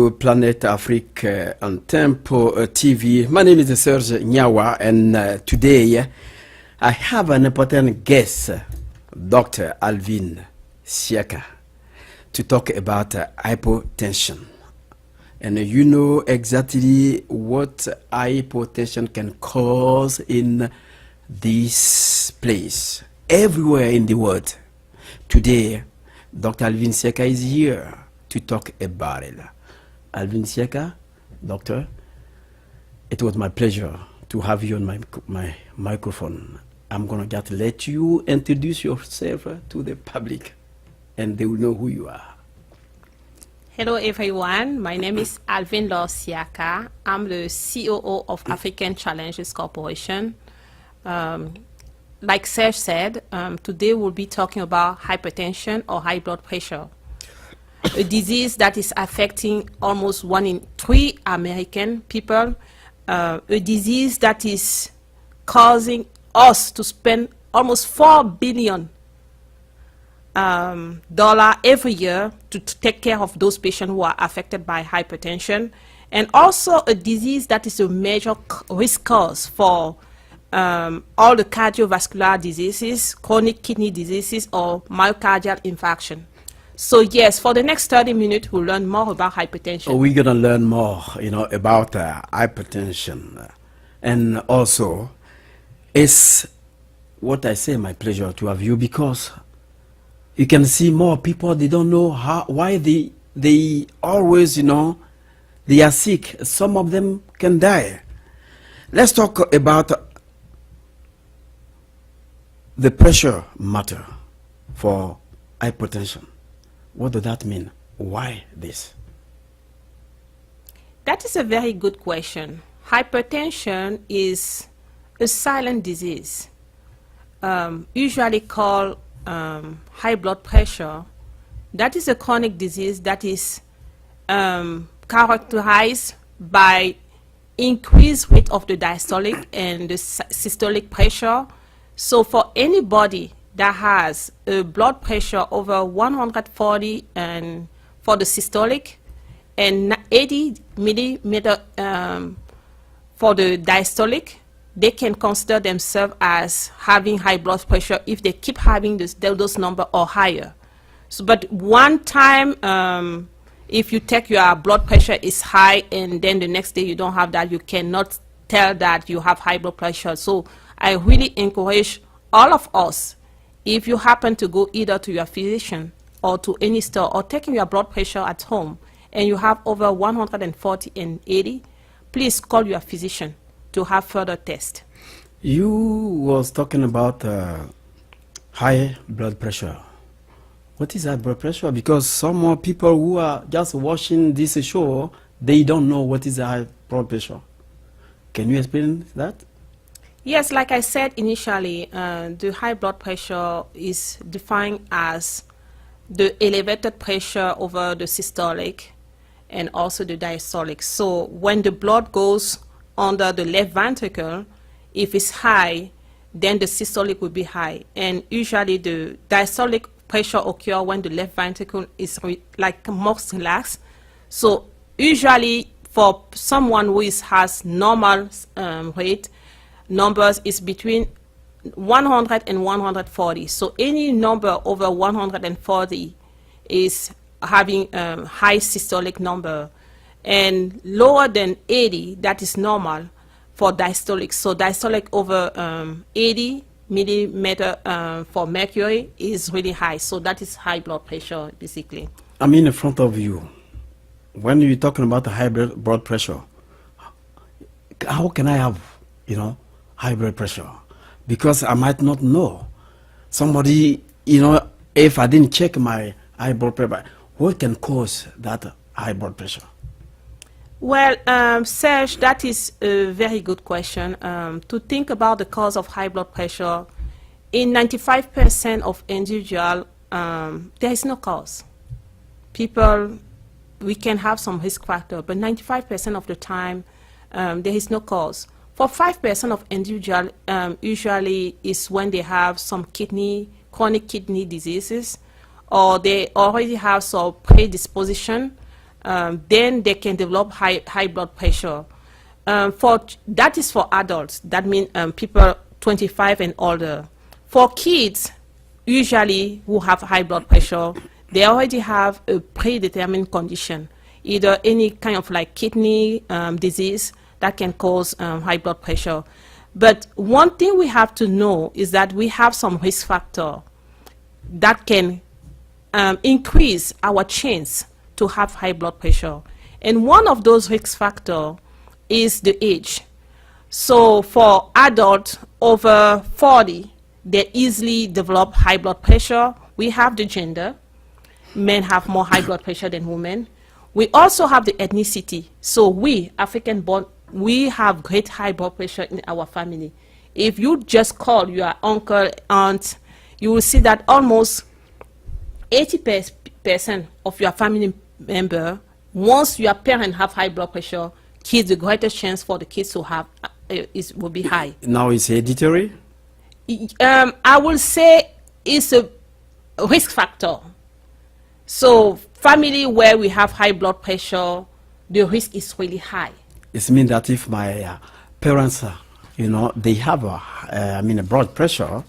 to Planet Afric on Tempo TV. My name is Serge Nyawa, and today I have an important guest, Dr. Alvin Siaka, to talk about hypertension. And you know exactly what hypertension can cause in this place, everywhere in the world. Today, Dr. Alvin Siaka is here to talk about it. Alvin Siaka, doctor, it was my pleasure to have you on my microphone. I'm going to just let you introduce yourself to the public, and they will know who you are. Hello everyone, my name is Alvin Siaka. I'm the COO of African Challenges Corporation. Like Serge said, today we'll be talking about hypertension or high blood pressure, a disease that is affecting almost 1 in 3 American people, a disease that is causing us to spend almost $4 billion every year to take care of those patients who are affected by hypertension, and also a disease that is a major risk cause for all the cardiovascular diseases, chronic kidney diseases, or myocardial infarction. So yes, for the next 30 minutes, we'll learn more about hypertension. Oh, we're going to learn more, about hypertension. And also, it's what I say, my pleasure to have you, because you can see more people, they don't know why they always, they are sick. Some of them can die. Let's talk about the pressure matter for hypertension. What does that mean? Why this? That is a very good question. Hypertension is a silent disease, usually called high blood pressure. That is a chronic disease that is characterized by increased rate of the diastolic and the systolic pressure. So for anybody that has a blood pressure over 140 and for the systolic and 80 millimeter for the diastolic, they can consider themselves as having high blood pressure if they keep having those numbers or higher. So, but one time, if you take your blood pressure is high and then the next day you don't have that, you cannot tell that you have high blood pressure. So I really encourage all of us, if you happen to go either to your physician or to any store or taking your blood pressure at home and you have over 140 and 80, please call your physician to have further tests. You was talking about high blood pressure. What is high blood pressure? Because some more people who are just watching this show, they don't know what is high blood pressure. Can you explain that? Yes, like I said initially, the high blood pressure is defined as the elevated pressure over the systolic and also the diastolic. So when the blood goes under the left ventricle, if it's high, then the systolic will be high. And usually the diastolic pressure occurs when the left ventricle is most relaxed. So usually for someone who has normal rate, numbers is between 100 and 140. So any number over 140 is having a high systolic number, and lower than 80, that is normal for diastolic. So diastolic over 80 millimeter for mercury is really high. So that is high blood pressure, basically. I'm in front of you. When you're talking about the high blood pressure, how can I have, high blood pressure? Because I might not know. Somebody, if I didn't check my high blood pressure, what can cause that high blood pressure? Well, Serge, that is a very good question. To think about the cause of high blood pressure, in 95% of individuals, there is no cause. People, we can have some risk factor, but 95% of the time, there is no cause. For 5% of individuals, usually is when they have some chronic kidney diseases, or they already have some predisposition then they can develop high blood pressure. That is for adults. That means people 25 and older. For kids, usually who have high blood pressure, they already have a predetermined condition, either any kind of like kidney disease that can cause high blood pressure. But one thing we have to know is that we have some risk factor that can increase our chance to have high blood pressure. And one of those risk factors is the age. So for adults over 40, they easily develop high blood pressure. We have the gender. Men have more high blood pressure than women. We also have the ethnicity. So we, African born, we have great high blood pressure in our family. If you just call your uncle, aunt, you will see that almost 80% of your family member, once your parents have high blood pressure, kids, the greatest chance for the kids to have will be high. Now it's hereditary? I will say it's a risk factor. So family where we have high blood pressure, the risk is really high. It means that if my parents, they have a blood pressure,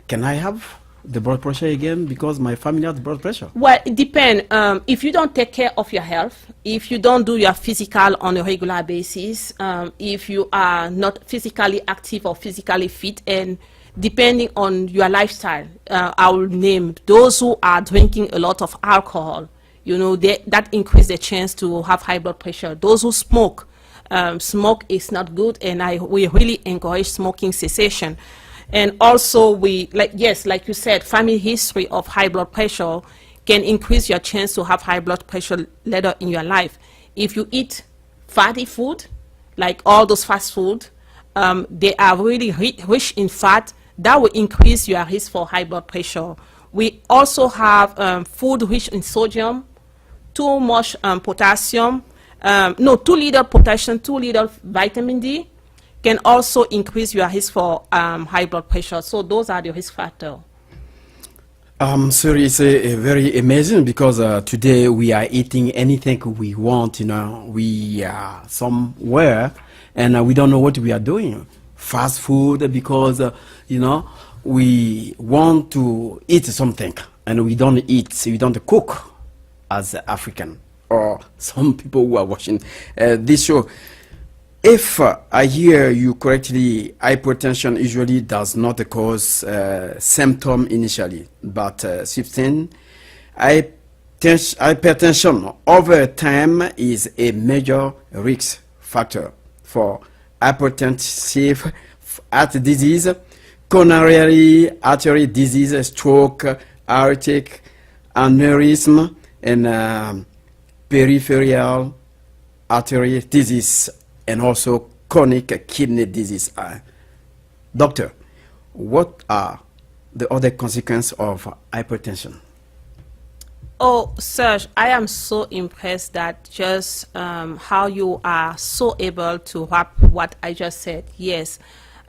can I have the blood pressure again because my family has blood pressure? Well, it depends. If you don't take care of your health, if you don't do your physical on a regular basis, if you are not physically active or physically fit, and depending on your lifestyle, I will name those who are drinking a lot of alcohol, that increase the chance to have high blood pressure. Those who smoke, smoke is not good, and we really encourage smoking cessation. And also like you said, family history of high blood pressure can increase your chance to have high blood pressure later in your life. If you eat fatty food, like all those fast food, they are really rich in fat, that will increase your risk for high blood pressure. We also have food rich in sodium, too much potassium, 2 liters potassium, 2 liters vitamin D, can also increase your risk for high blood pressure. So those are the risk factors. Sir, it's very amazing because today we are eating anything we want, we are somewhere and we don't know what we are doing. Fast food because, we want to eat something and we don't cook as African or some people who are watching this show. If I hear you correctly, hypertension usually does not cause symptom initially, but sustained hypertension over time is a major risk factor for hypertensive heart disease, coronary artery disease, stroke, aortic aneurysm, and peripheral artery disease, and also chronic kidney disease. Doctor, what are the other consequences of hypertension? Oh, Serge, I am so impressed that just how you are so able to wrap what I just said. Yes,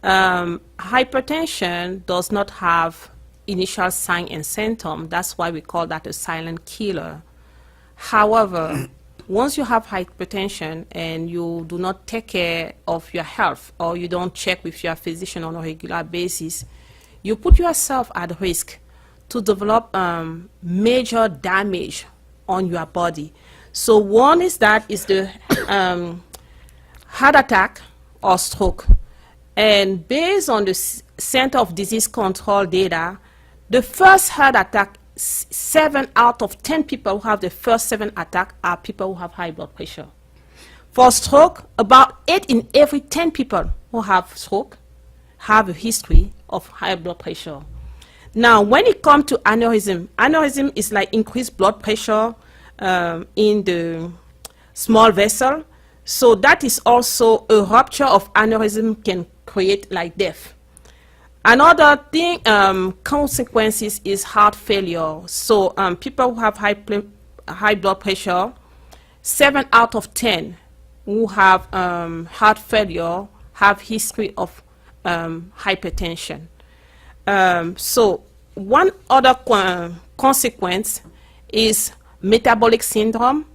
hypertension does not have initial sign and symptom. That's why we call that a silent killer. However, once you have hypertension and you do not take care of your health or you don't check with your physician on a regular basis, you put yourself at risk to develop major damage on your body. So one is the heart attack or stroke. And based on the Center of Disease Control data, the first heart attack, 7 out of 10 people who have the first 7 attacks are people who have high blood pressure. For stroke, about 8 in every 10 people who have stroke have a history of high blood pressure. Now, when it comes to aneurysm, aneurysm is like increased blood pressure in the small vessel. So that is also a rupture of aneurysm can create like death. Another thing, consequences is heart failure. So people who have high blood pressure, 7 out of 10 who have heart failure have history of hypertension. So one other consequence is metabolic syndrome.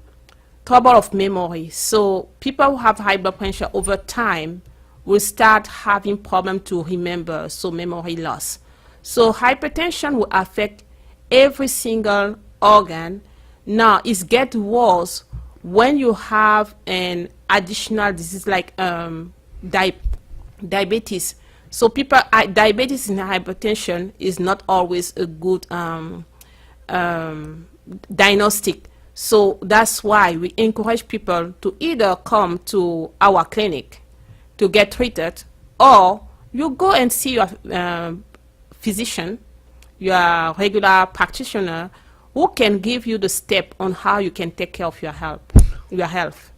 trouble of memory. So people who have high blood pressure over time will start having problem to remember, so memory loss. So hypertension will affect every single organ. Now it gets worse when you have an additional disease like diabetes. So diabetes and hypertension is not always a good diagnostic. So that's why we encourage people to either come to our clinic to get treated, or you go and see your physician, your regular practitioner, who can give you the step on how you can take care of your health.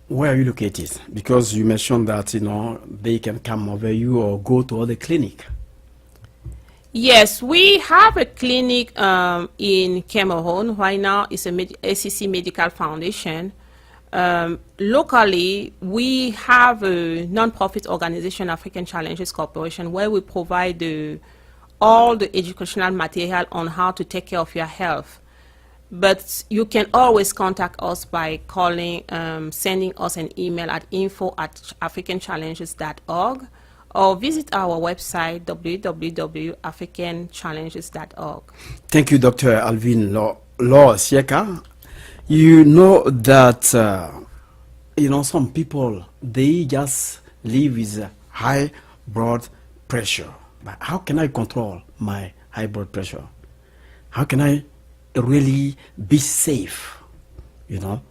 Where are you located? Because you mentioned that, you know, they can come over you or go to other clinic. Yes, we have a clinic in Cameroon right now. It's a ACC Medical Foundation. Locally, we have a non-profit organization, African Challenges Corporation, where we provide all the educational material on how to take care of your health. But you can always contact us by calling, sending us an email at info@africanchallenges.org, or visit our website, www.africanchallenges.org. Thank you, Dr. Alvin Law Sieka. You know that, you know, some people, they just live with high blood pressure. But how can I control my high blood pressure? How can I really be safe, you know,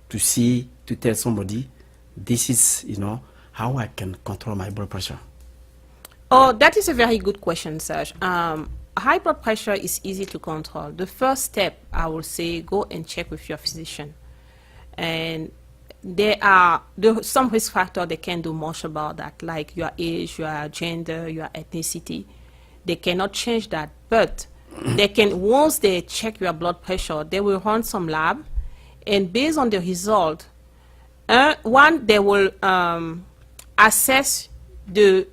to tell somebody, this is, you know, how I can control my blood pressure? Oh, that is a very good question, Serge. High blood pressure is easy to control. The first step, I will say, go and check with your physician. And there are some risk factors they can do much about that, like your age, your gender, your ethnicity. They cannot change that, but they can, once they check your blood pressure, they will run some lab, and based on the result, one, they will assess the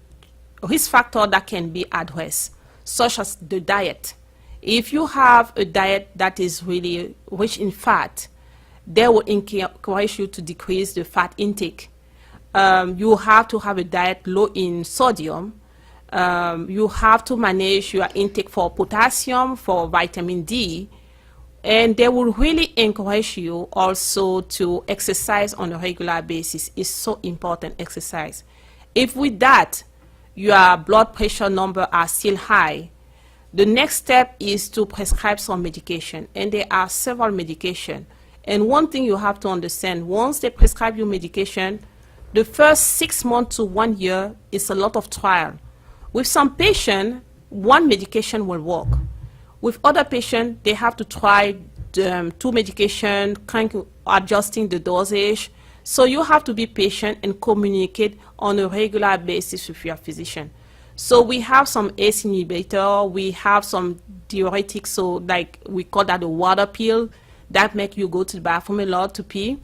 risk factor that can be addressed, such as the diet. If you have a diet that is really rich in fat, they will encourage you to decrease the fat intake. You have to have a diet low in sodium. You have to manage your intake for potassium, for vitamin D, and they will really encourage you also to exercise on a regular basis. It's so important, exercise. If with that, your blood pressure number are still high, the next step is to prescribe some medication, and there are several medications. And one thing you have to understand, once they prescribe you medication, the first 6 months to 1 year is a lot of trial. With some patients, one medication will work. With other patients, they have to try 2 medications, adjusting the dosage. So you have to be patient and communicate on a regular basis with your physician. So we have some ACE inhibitor, we have some diuretics, so like we call that a water pill that make you go to the bathroom a lot to pee.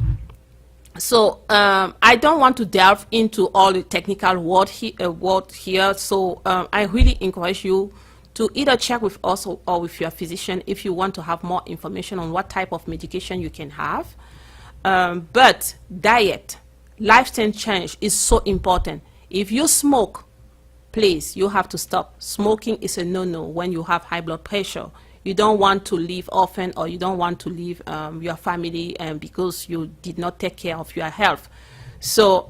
So I don't want to delve into all the technical word here. So I really encourage you to either check with us or with your physician if you want to have more information on what type of medication you can have. But diet, lifestyle change is so important. If you smoke, please, you have to stop. Smoking is a no-no when you have high blood pressure. You don't want to leave often, or you don't want to leave your family because you did not take care of your health. So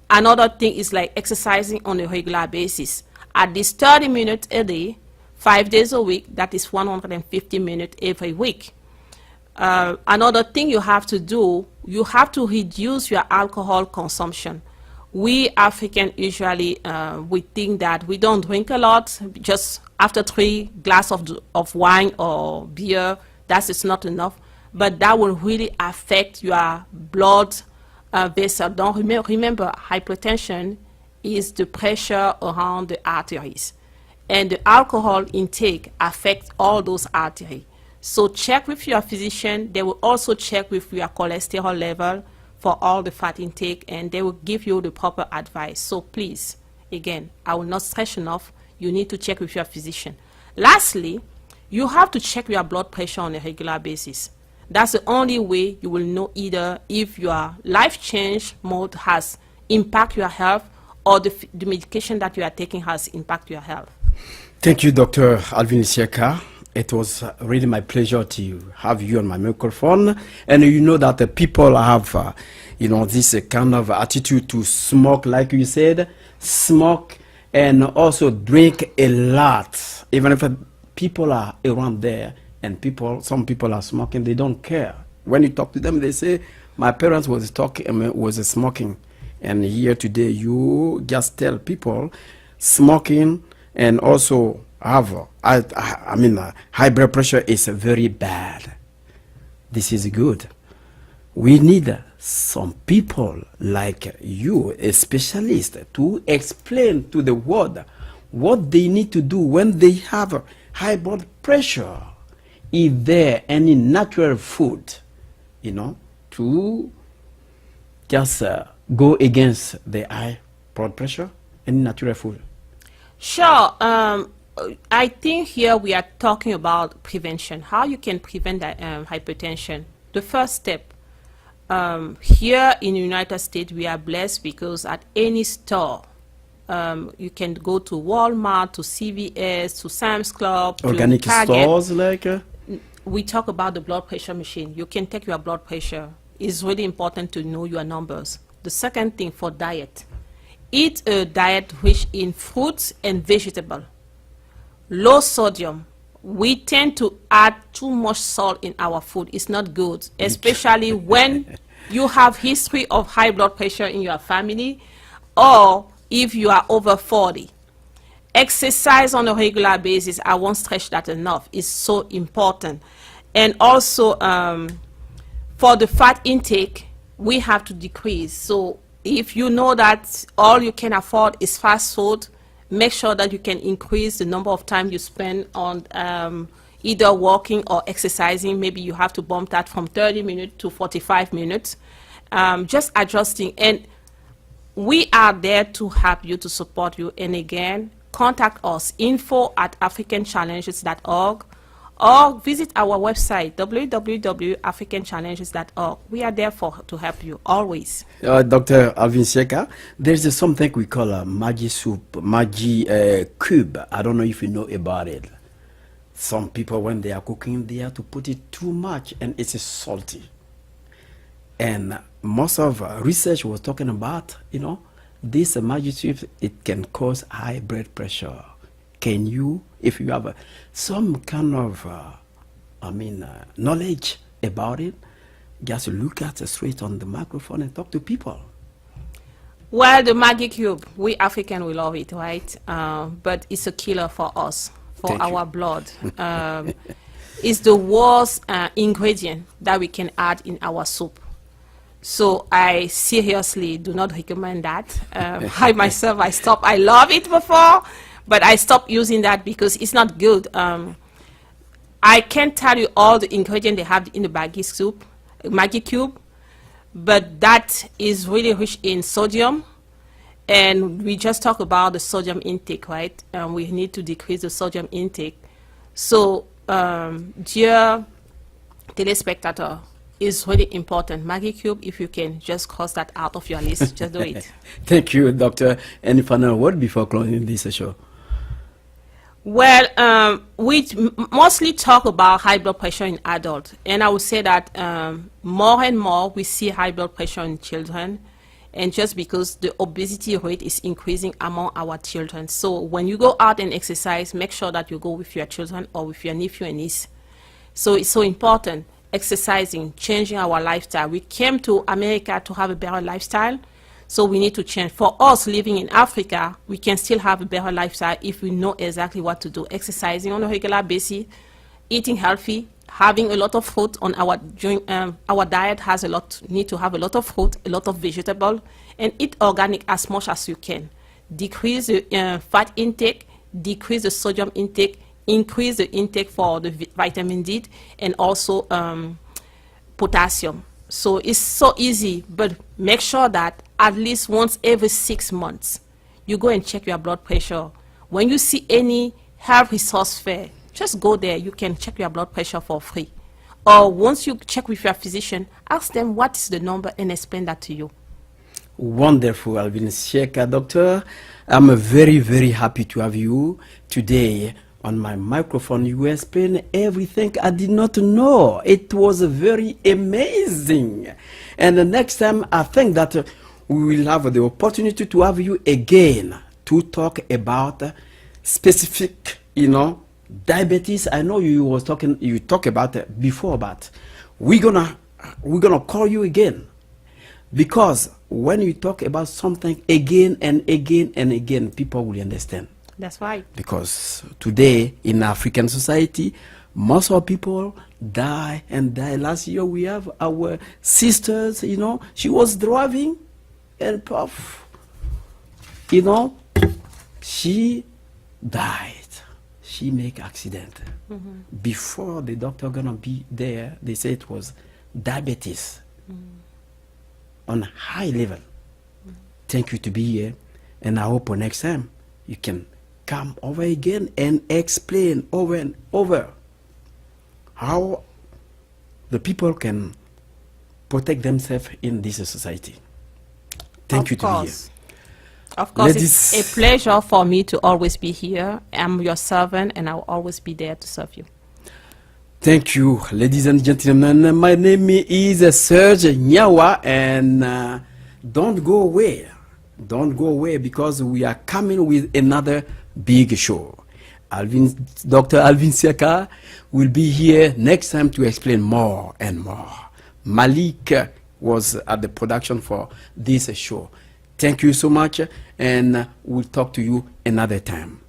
another thing is like exercising on a regular basis. At least 30 minutes a day, 5 days a week, that is 150 minutes every week. Another thing you have to do, you have to reduce your alcohol consumption. We Africans usually, we think that we don't drink a lot, just after 3 glasses of wine or beer, that is not enough. But that will really affect your blood vessel. Don't remember, hypertension is the pressure around the arteries. And the alcohol intake affects all those arteries. So check with your physician. They will also check with your cholesterol level for all the fat intake, and they will give you the proper advice. So please, again, I will not stress enough, you need to check with your physician. Lastly, you have to check your blood pressure on a regular basis. That's the only way you will know either if your life change mode has impact your health or the medication that you are taking has impact your health. Thank you, Dr. Alvin Isieka. It was really my pleasure to have you on my microphone. And you know that people have, this kind of attitude to smoke, like you said, smoke and also drink a lot. Even if people are around there and some people are smoking, they don't care. When you talk to them, they say, my parents was smoking. And here today, you just tell people smoking and also have, high blood pressure is very bad. This is good. We need some people like you, a specialist, to explain to the world what they need to do when they have high blood pressure. Is there any natural food, to just go against the high blood pressure? Any natural food? Sure. I think here we are talking about prevention, how you can prevent hypertension. The first step, here in the United States, we are blessed because at any store, you can go to Walmart, to CVS, to Sam's Club, organic to Target. Stores like? We talk about the blood pressure machine. You can take your blood pressure. It's really important to know your numbers. The second thing for diet, eat a diet rich in fruits and vegetables. Low sodium. We tend to add too much salt in our food. It's not good, especially when you have history of high blood pressure in your family or if you are over 40. Exercise on a regular basis, I won't stretch that enough, is so important. And also for the fat intake, we have to decrease. So if you know that all you can afford is fast food, make sure that you can increase the number of time you spend on either walking or exercising. Maybe you have to bump that from 30 minutes to 45 minutes. Just adjusting. And we are there to help you, to support you. And again, contact us, info@africanchallenges.org, or visit our website, www.africanchallenges.org. We are there to help you, always. Dr. Alvin Isieka, there's something we call a Maggi soup, Maggi cube. I don't know if you know about it. Some people, when they are cooking, they have to put it too much, and it's salty. And most of research was talking about, this Maggi soup, it can cause high blood pressure. Can you, if you have some kind of, knowledge about it, just look at it straight on the microphone and talk to people? Well, the Maggi cube, we African, we love it, right? But it's a killer for us, for our blood. It's the worst ingredient that we can add in our soup. So I seriously do not recommend that. I myself, I love it before, but I stopped using that because it's not good. I can't tell you all the ingredients they have in the Maggi cube, but that is really rich in sodium. And we just talked about the sodium intake, right? We need to decrease the sodium intake. So, dear telespectator, is really important. Maggi cube, if you can just cross that out of your list, just do it. Thank you, Doctor. Any final word before closing this show? Well, we mostly talk about high blood pressure in adults, and I would say that more and more we see high blood pressure in children, and just because the obesity rate is increasing among our children. So when you go out and exercise, make sure that you go with your children or with your nephew and niece. So it's so important. Exercising, changing our lifestyle. We came to America to have a better lifestyle, so we need to change. For us living in Africa, we can still have a better lifestyle if we know exactly what to do. Exercising on a regular basis, eating healthy, having a lot of fruit on our diet need to have a lot of fruit, a lot of vegetable, and eat organic as much as you can. Decrease the fat intake, decrease the sodium intake, increase the intake for the vitamin D and also potassium. So it's so easy, but make sure that at least once every 6 months, you go and check your blood pressure. When you see any health resource fair, just go there. You can check your blood pressure for free. or once you check with your physician, ask them what is the number and explain that to you. Wonderful, Alvin Sieka, doctor. I'm very, very happy to have you today on my microphone. You explained everything I did not know. It was very amazing. And the next time, I think that we will have the opportunity to have you again to talk about specific, diabetes. I know you talk about it before, but we're gonna call you again, because when you talk about something again and again and again, people will understand. That's right. Because today in African society, most of people die and die. Last year we have our sisters, she was driving and puff, she died. She make accident. Before the doctor gonna be there, they say it was diabetes on a high level. Thank you to be here, and I hope next time you can come over again and explain over and over how the people can protect themselves in this society. Thank you to be here. Of course, it's a pleasure for me to always be here. I'm your servant, and I'll always be there to serve you. Thank you, ladies and gentlemen. My name is Serge Nyawa, and don't go away. Don't go away, because we are coming with another big show. Dr. Alvin Sieka will be here next time to explain more and more. Malik was at the production for this show. Thank you so much, and we'll talk to you another time.